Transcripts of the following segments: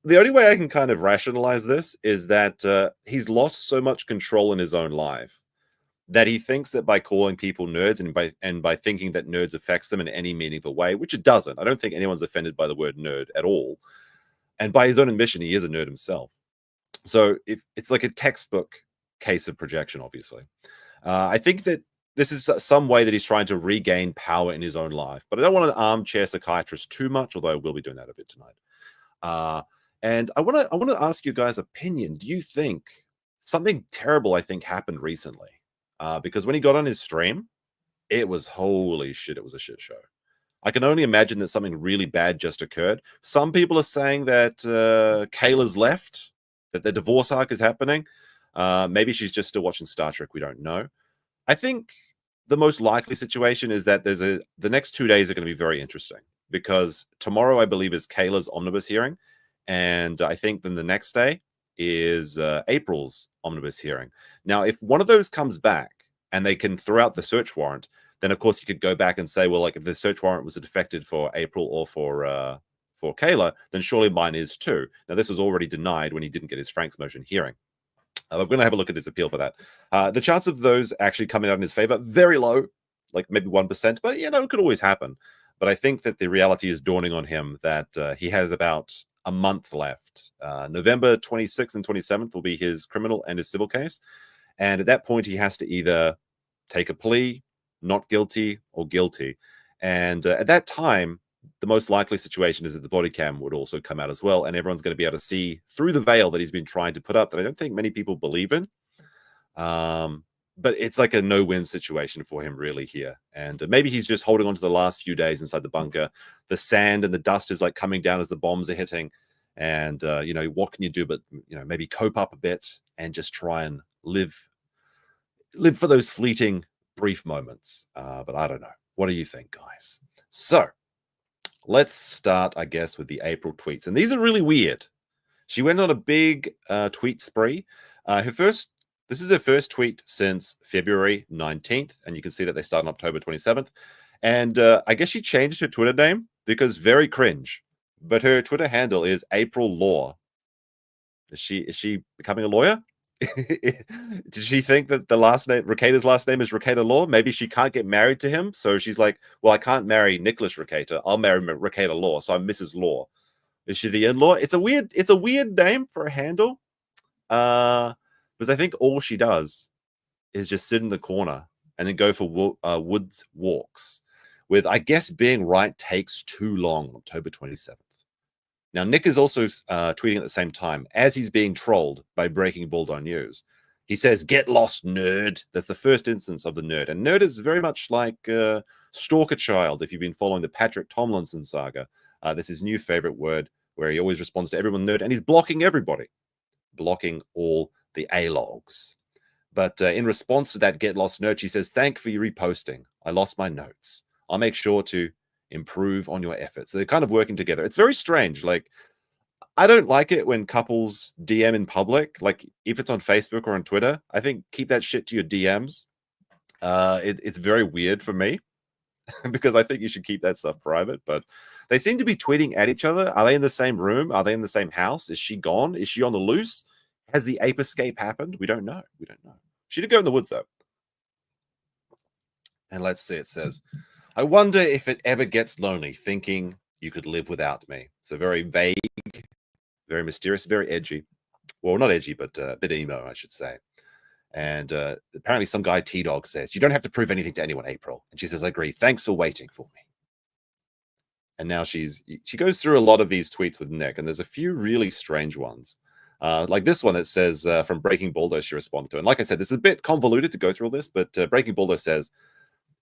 the only way I can kind of rationalize this is that he's lost so much control in his own life that he thinks that by calling people nerds and by thinking that nerds affects them in any meaningful way, which it doesn't. I don't think anyone's offended by the word nerd at all. And by his own admission, he is a nerd himself. So if it's like a textbook case of projection, obviously. I think that this is some way that he's trying to regain power in his own life. But I don't want an armchair psychiatrist too much, although I will be doing that a bit tonight. And I want to ask you guys' opinion. Do you think something terrible, I think, happened recently? Because when he got on his stream, it was holy shit. It was a shit show. I can only imagine that something really bad just occurred. Some people are saying that Kayla's left, that the divorce arc is happening. Maybe she's just still watching Star Trek. We don't know. I think the most likely situation is that the next 2 days are going to be very interesting because tomorrow, I believe, is Kayla's omnibus hearing. And I think then the next day is April's omnibus hearing. Now, if one of those comes back and they can throw out the search warrant, then of course you could go back and say, well, like if the search warrant was defected for April or for Kayla, then surely mine is too. Now, this was already denied when he didn't get his Frank's motion hearing. I'm going to have a look at his appeal for that. The chance of those actually coming out in his favor, very low, like maybe 1%, but it could always happen. But I think that the reality is dawning on him that he has about a month left. November 26th and 27th will be his criminal and his civil case. And at that point, he has to either take a plea, not guilty, or guilty. And at that time, the most likely situation is that the body cam would also come out as well, and everyone's going to be able to see through the veil that he's been trying to put up that I don't think many people believe in. But it's like a no-win situation for him really here. And maybe he's just holding on to the last few days inside the bunker. The sand and the dust is like coming down as the bombs are hitting. And, what can you do but, maybe cope up a bit and just try and live for those fleeting brief moments. But I don't know. What do you think, guys? So let's start, I guess, with the April tweets. And these are really weird. She went on a big tweet spree. This is her first tweet since February 19th. And you can see that they start on October 27th. And I guess she changed her Twitter name because very cringe. But her Twitter handle is April Law. Is she becoming a lawyer? Did she think that the last name, Recator's last name is Recator Law? Maybe she can't get married to him. So she's like, well, I can't marry Nicholas Recator. I'll marry Recator Law. So I'm Mrs. Law. Is she the in-law? It's a weird name for a handle. Because I think all she does is just sit in the corner and then go for woods walks with, I guess, being right takes too long on October 27th. Now, Nick is also tweeting at the same time as he's being trolled by Breaking Bulldog News. He says, "Get lost, nerd." That's the first instance of the nerd. And nerd is very much like Stalker Child, if you've been following the Patrick Tomlinson saga. That's his new favorite word, where he always responds to everyone nerd, and he's blocking everybody, blocking all the A-logs. But in response to that Get Lost nerd, she says, "Thank for your reposting. I lost my notes. I'll make sure to improve on your efforts." So they're kind of working together. It's very strange. Like, I don't like it when couples DM in public. Like, if it's on Facebook or on Twitter, I think keep that shit to your DMs. It's very weird for me because I think you should keep that stuff private. But they seem to be tweeting at each other. Are they in the same room? Are they in the same house? Is she gone? Is she on the loose? Has the ape escape happened? We don't know. She did go in the woods, though. And let's see, it says, "I wonder if it ever gets lonely thinking you could live without me." So very vague, very mysterious, very edgy. Well, not edgy, but a bit emo, I should say. And apparently some guy, T-Dog, says, "You don't have to prove anything to anyone, April." And she says, "I agree. Thanks for waiting for me." And now she goes through a lot of these tweets with Nick, and there's a few really strange ones. Like this one that says, from Breaking Bulldog, she responded to. And like I said, this is a bit convoluted to go through all this, but Breaking Bulldog says,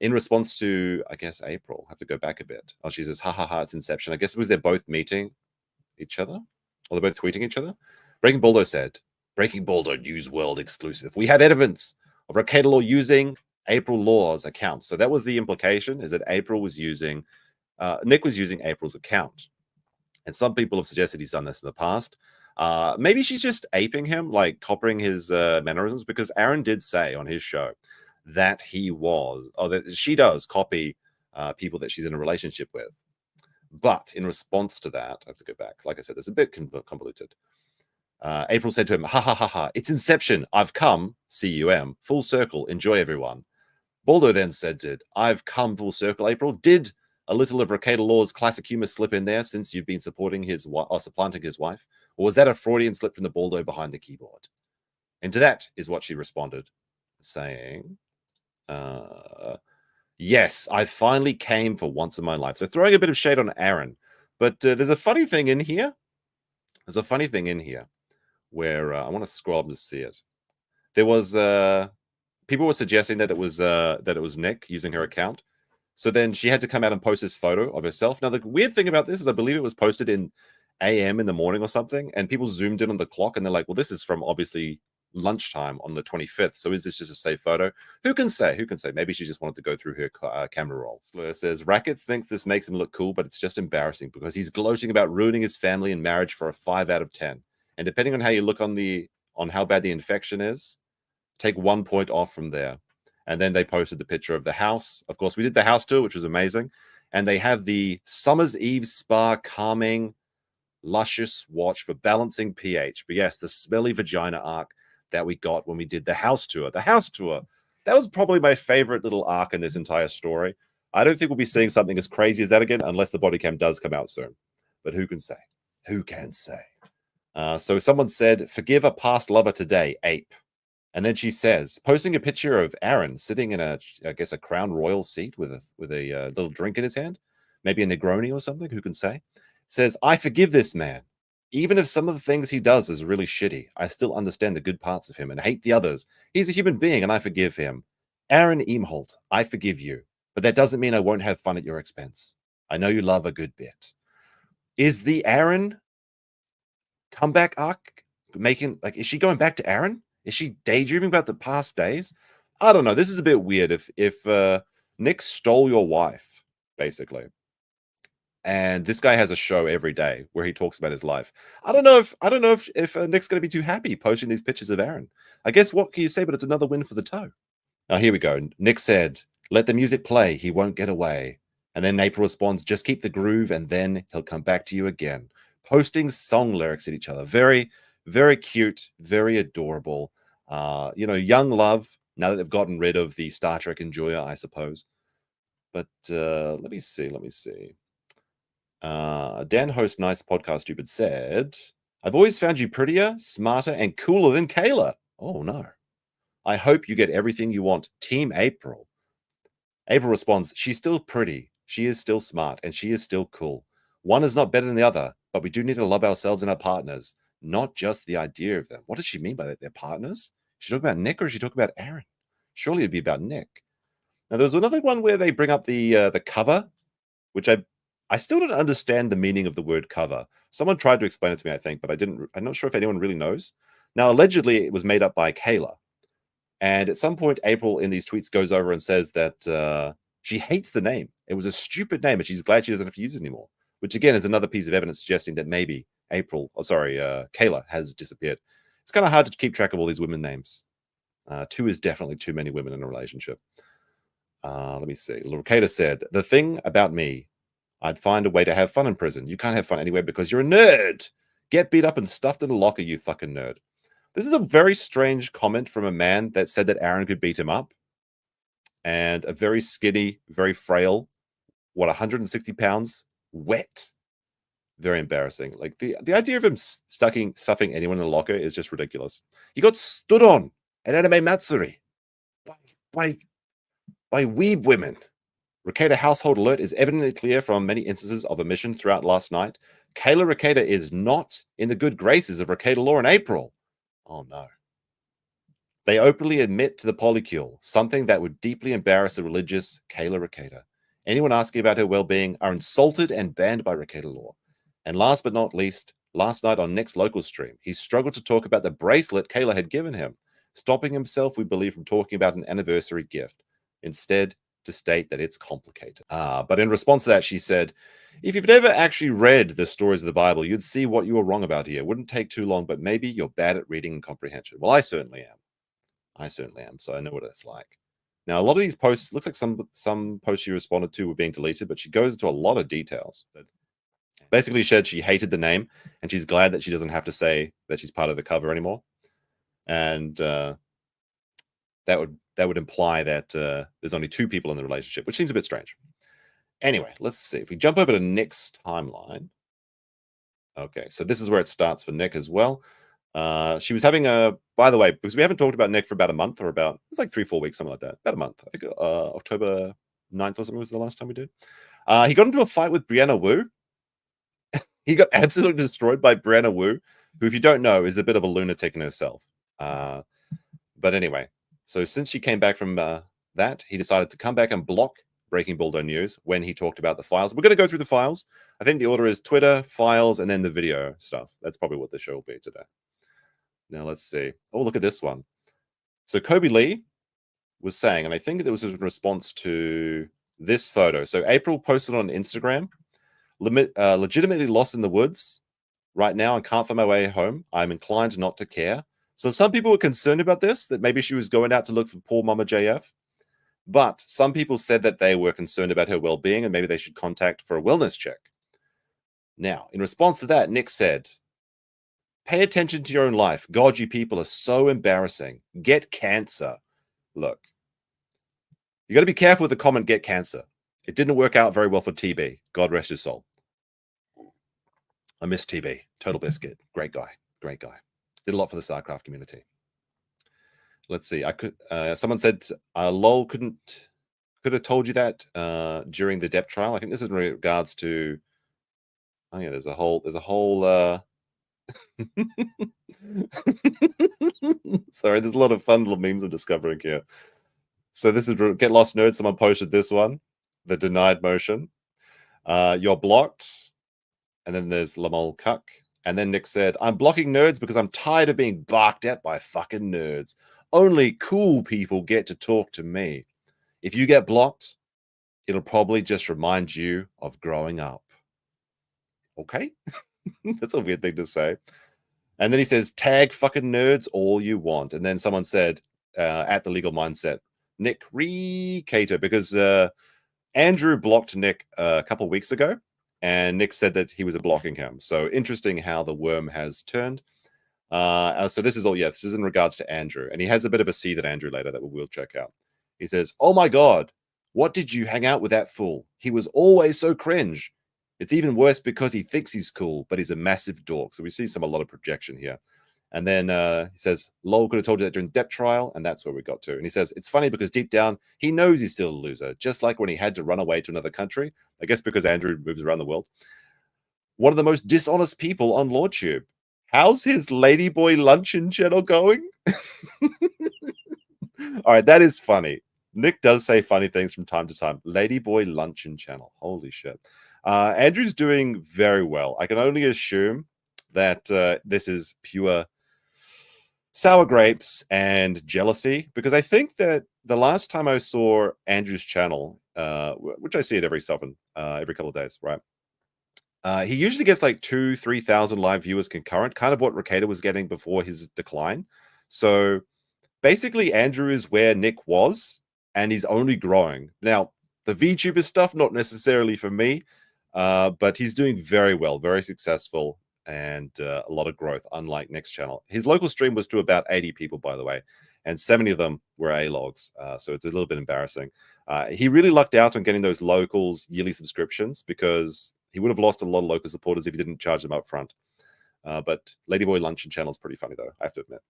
in response to, I guess, April, I have to go back a bit. Oh, she says, "Ha ha ha, it's Inception." I guess it was they're both meeting each other, or they're both tweeting each other. Breaking Bulldog said, "Breaking Bulldog News World exclusive. We have evidence of Recator Law using April Law's account." So that was the implication, is that April was using, Nick was using April's account. And some people have suggested he's done this in the past. Maybe she's just aping him, like copying his mannerisms, because Aaron did say on his show that that she does copy people that she's in a relationship with. But in response to that, I have to go back. Like I said, it's a bit convoluted. April said to him, ha ha ha ha, it's Inception. I've come, C-U-M, full circle. Enjoy, everyone. Baldo then said, I've come full circle, April. Did a little of Recator Law's classic humor slip in there since you've been supplanting his wife? Or was that a Freudian slip from the Baldo behind the keyboard? And to that is what she responded, saying, yes, I finally came for once in my life. So throwing a bit of shade on Aaron. But there's a funny thing in here. Where I want to scroll up to see it. There was people were suggesting that it was Nick using her account. So then she had to come out and post this photo of herself. Now the weird thing about this is I believe it was posted in AM in the morning or something, and people zoomed in on the clock and they're like, well, this is from obviously lunchtime on the 25th. So is this just a safe photo? Who can say? Maybe she just wanted to go through her camera roll. Slur says, Rackets thinks this makes him look cool, but it's just embarrassing because he's gloating about ruining his family and marriage for a 5 out of 10. And depending on how you look on how bad the infection is, take 1 point off from there. And then they posted the picture of the house. Of course, we did the house tour, which was amazing. And they have the Summer's Eve Spa calming, luscious watch for balancing pH. But yes, the smelly vagina arc that we got when we did the house tour. The house tour, that was probably my favorite little arc in this entire story. I don't think we'll be seeing something as crazy as that again, unless the body cam does come out soon. But who can say? Who can say? So someone said, forgive a past lover today, ape. And then she says, posting a picture of Aaron sitting in a Crown Royal seat with a little drink in his hand, maybe a Negroni or something, who can say? Says, I forgive this man. Even if some of the things he does is really shitty, I still understand the good parts of him and hate the others. He's a human being and I forgive him. Aaron Eamholt, I forgive you. But that doesn't mean I won't have fun at your expense. I know you love a good bit. Is the Aaron comeback arc is she going back to Aaron? Is she daydreaming about the past days? I don't know. This is a bit weird. If Nick stole your wife, basically, and this guy has a show every day where he talks about his life, I don't know if Nick's going to be too happy posting these pictures of Aaron. I guess what can you say? But it's another win for the toe. Now here we go. Nick said, "Let the music play. He won't get away." And then April responds, "Just keep the groove, and then he'll come back to you again." Posting song lyrics at each other. Very, very cute, very adorable. Young love, now that they've gotten rid of the Star Trek enjoyer, I suppose. But let me see. Dan Host Nice Podcast Stupid said, I've always found you prettier, smarter, and cooler than Kayla. Oh, no. I hope you get everything you want. Team April. April responds, she's still pretty, she is still smart, and she is still cool. One is not better than the other, but we do need to love ourselves and our partners, not just the idea of them. What does she mean by that? They're partners? Is she talking about Nick or is she talking about Aaron? Surely it'd be about Nick. Now, there's another one where they bring up the cover, which I still don't understand the meaning of the word cover. Someone tried to explain it to me, I think, but I'm not sure if anyone really knows. Now, allegedly, it was made up by Kayla. And at some point, April in these tweets goes over and says that she hates the name. It was a stupid name, and she's glad she doesn't have to use it anymore. Which, again, is another piece of evidence suggesting that maybe Kayla has disappeared. It's kind of hard to keep track of all these women names. 2 is definitely too many women in a relationship. Let me see. Lorcaida said, the thing about me, I'd find a way to have fun in prison. You can't have fun anywhere because you're a nerd. Get beat up and stuffed in a locker, you fucking nerd. This is a very strange comment from a man that said that Aaron could beat him up. And a very skinny, very frail, 160 pounds, wet. Very embarrassing. Like the idea of him stuffing anyone in the locker is just ridiculous. He got stood on at Anime Matsuri by weeb women. Recator household alert is evidently clear from many instances of omission throughout last night. Kayla Recator is not in the good graces of Recator Law in April. Oh no. They openly admit to the polycule, something that would deeply embarrass the religious Kayla Recator. Anyone asking about her well-being are insulted and banned by Recator Law. And last but not least, last night on Nick's local stream, he struggled to talk about the bracelet Kayla had given him, stopping himself, we believe, from talking about an anniversary gift. Instead, to state that it's complicated. But in response to that, she said, if you've never actually read the stories of the Bible, you'd see what you were wrong about here. It wouldn't take too long, but maybe you're bad at reading and comprehension. Well, I certainly am. So I know what it's like. Now, a lot of these posts, looks like some posts she responded to were being deleted, but she goes into a lot of details. Basically said she hated the name and she's glad that she doesn't have to say that she's part of the cover anymore. And that would imply that there's only 2 people in the relationship, which seems a bit strange. Anyway, let's see. If we jump over to Nick's timeline. Okay, so this is where it starts for Nick as well. She was having by the way, because we haven't talked about Nick for about a month, or it's like 3-4 weeks, something like that. About a month. I think October 9th or something was the last time we did. He got into a fight with Brianna Wu. He got absolutely destroyed by Brianna Wu, who, if you don't know, is a bit of a lunatic in herself. But anyway, so since she came back from that, he decided to come back and block Breaking Baldo News when he talked about the files. We're going to go through the files. I think the order is Twitter, files, and then the video stuff. That's probably what the show will be today. Now, let's see. Oh, look at this one. So Kobe Lee was saying, and I think it was in response to this photo. So April posted on Instagram, legitimately lost in the woods right now and can't find my way home. I'm inclined not to care. So some people were concerned about this, that maybe she was going out to look for poor Mama JF. But some people said that they were concerned about her well-being and maybe they should contact for a wellness check. Now, in response to that, Nick said, pay attention to your own life. God, you people are so embarrassing. Get cancer. Look, you got to be careful with the comment, get cancer. It didn't work out very well for TB. God rest his soul. I miss TB. Total biscuit. Great guy. Great guy. Did a lot for the StarCraft community. Let's see. I could. Someone said LOL could have told you that during the depth trial. I think this is in regards to. Oh yeah, there's a whole. Sorry, there's a lot of fun little memes I'm discovering here. So this is Get Lost Nerds. Someone posted this one, the denied motion. You're blocked, and then there's Lamol Cuck, and then Nick said, "I'm blocking nerds because I'm tired of being barked at by fucking nerds. Only cool people get to talk to me. If you get blocked, it'll probably just remind you of growing up." Okay, that's a weird thing to say. And then he says, "Tag fucking nerds all you want." And then someone said, at the Legal Mindset, Nick Cater, because Andrew blocked Nick a couple of weeks ago, and Nick said that he was blocking him. So interesting how the worm has turned. So this is all, this is in regards to Andrew, and he has a bit of a seed at Andrew later that we'll check out. He says, "Oh my God, what did you hang out with that fool? He was always so cringe. It's even worse because he thinks he's cool, but he's a massive dork." So we see a lot of projection here. And then he says, "Lol could have told you that during the depth trial," and that's where we got to. And he says, "It's funny because deep down, he knows he's still a loser, just like when he had to run away to another country." I guess because Andrew moves around the world. "One of the most dishonest people on LordTube. How's his Ladyboy Luncheon channel going?" All right, that is funny. Nick does say funny things from time to time. Ladyboy Luncheon channel. Holy shit. Andrew's doing very well. I can only assume that this is pure sour grapes and jealousy, because I think that the last time I saw Andrew's channel, which I see it every couple of days, right? He usually gets like 2,000-3,000 live viewers concurrent, kind of what Ricada was getting before his decline. So basically, Andrew is where Nick was, and he's only growing. Now, the VTuber stuff, not necessarily for me, but he's doing very well, very successful, and a lot of growth, unlike Nick's channel. His local stream was to about 80 people, by the way, and 70 of them were A-logs, so it's a little bit embarrassing. He really lucked out on getting those locals yearly subscriptions, because he would have lost a lot of local supporters if he didn't charge them up front. But Ladyboy Luncheon channel is pretty funny, though, I have to admit.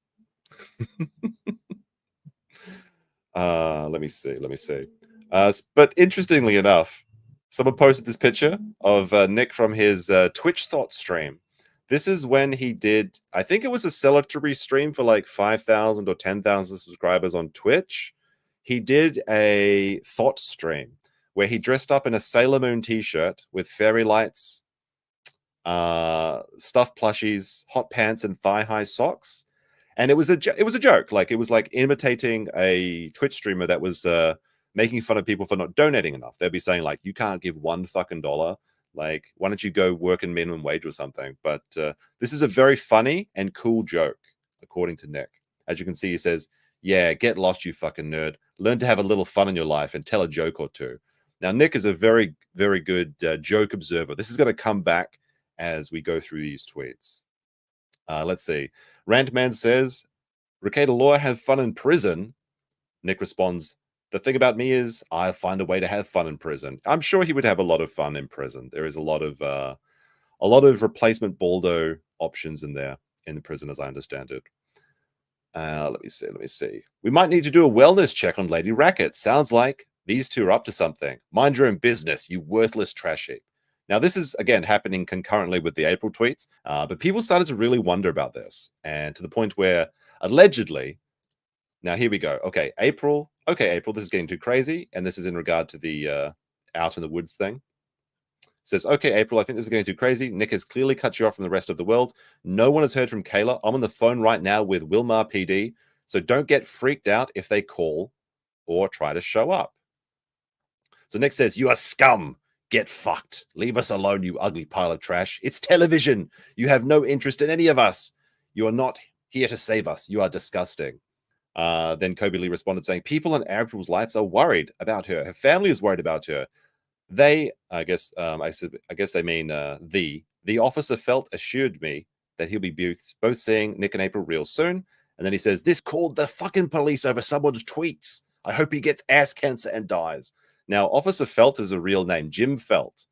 Let me see. But interestingly enough, someone posted this picture of Nick from his Twitch Thought stream. This is when he did, I think it was a celebratory stream for like 5,000 or 10,000 subscribers on Twitch. He did a thought stream where he dressed up in a Sailor Moon t-shirt with fairy lights, stuffed plushies, hot pants, and thigh-high socks. And it was a joke. Like, it was like imitating a Twitch streamer that was making fun of people for not donating enough. They'd be saying, like, you can't give $1 fucking dollar. Like, why don't you go work in minimum wage or something? But this is a very funny and cool joke, according to Nick. As you can see, he says, "Yeah, get lost, you fucking nerd. Learn to have a little fun in your life and tell a joke or two." Now, Nick is a very, very good joke observer. This is going to come back as we go through these tweets. Let's see. Rantman says, Ricada Law have fun in prison. Nick responds, the thing about me is I find a way to have fun in prison. I'm sure he would have a lot of fun in prison. There is a lot of replacement Baldo options in there in the prison, as I understand it. Let me see. We might need to do a wellness check on Lady Racket. Sounds like these two are up to something. Mind your own business, you worthless trash heap. Now, this is, again, happening concurrently with the April tweets, but people started to really wonder about this, and to the point where, allegedly, now here we go. Okay, April, this is getting too crazy, and this is in regard to the out in the woods thing. Says, okay, April, I think this is getting too crazy. Nick has clearly cut you off from the rest of the world. No one has heard from Kayla. I'm on the phone right now with Wilmar PD, so don't get freaked out if they call or try to show up. So Nick says, you are scum. Get fucked. Leave us alone, you ugly pile of trash. It's television. You have no interest in any of us. You are not here to save us. You are disgusting. Then Kobe Lee responded saying, people in April's lives are worried about her. Her family is worried about her. They, I guess they mean the officer felt assured me that he'll be both seeing Nick and April real soon. And then he says, this called the fucking police over someone's tweets. I hope he gets ass cancer and dies. Now, Officer Felt is a real name. Jim Felt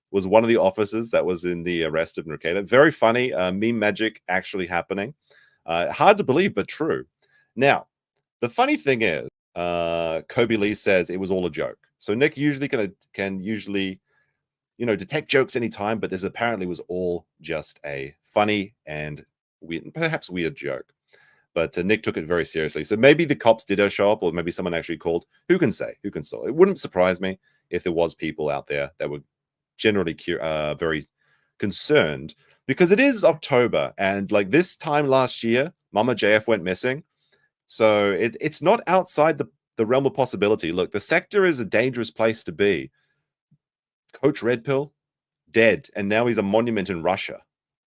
was one of the officers that was in the arrest of Mercado. Very funny. Meme magic actually happening. Hard to believe, but true. Now, the funny thing is, Kobe Lee says it was all a joke. So Nick usually can usually, detect jokes anytime, but this apparently was all just a funny and weird, perhaps weird joke. But Nick took it very seriously. So maybe the cops did show up, or maybe someone actually called. Who can say? Who can say? It wouldn't surprise me if there was people out there that were generally very concerned, because it is October, and like this time last year, Mama JF went missing. So it's not outside the realm of possibility. Look, the sector is a dangerous place to be. Coach Red Pill, dead, and now he's a monument in Russia.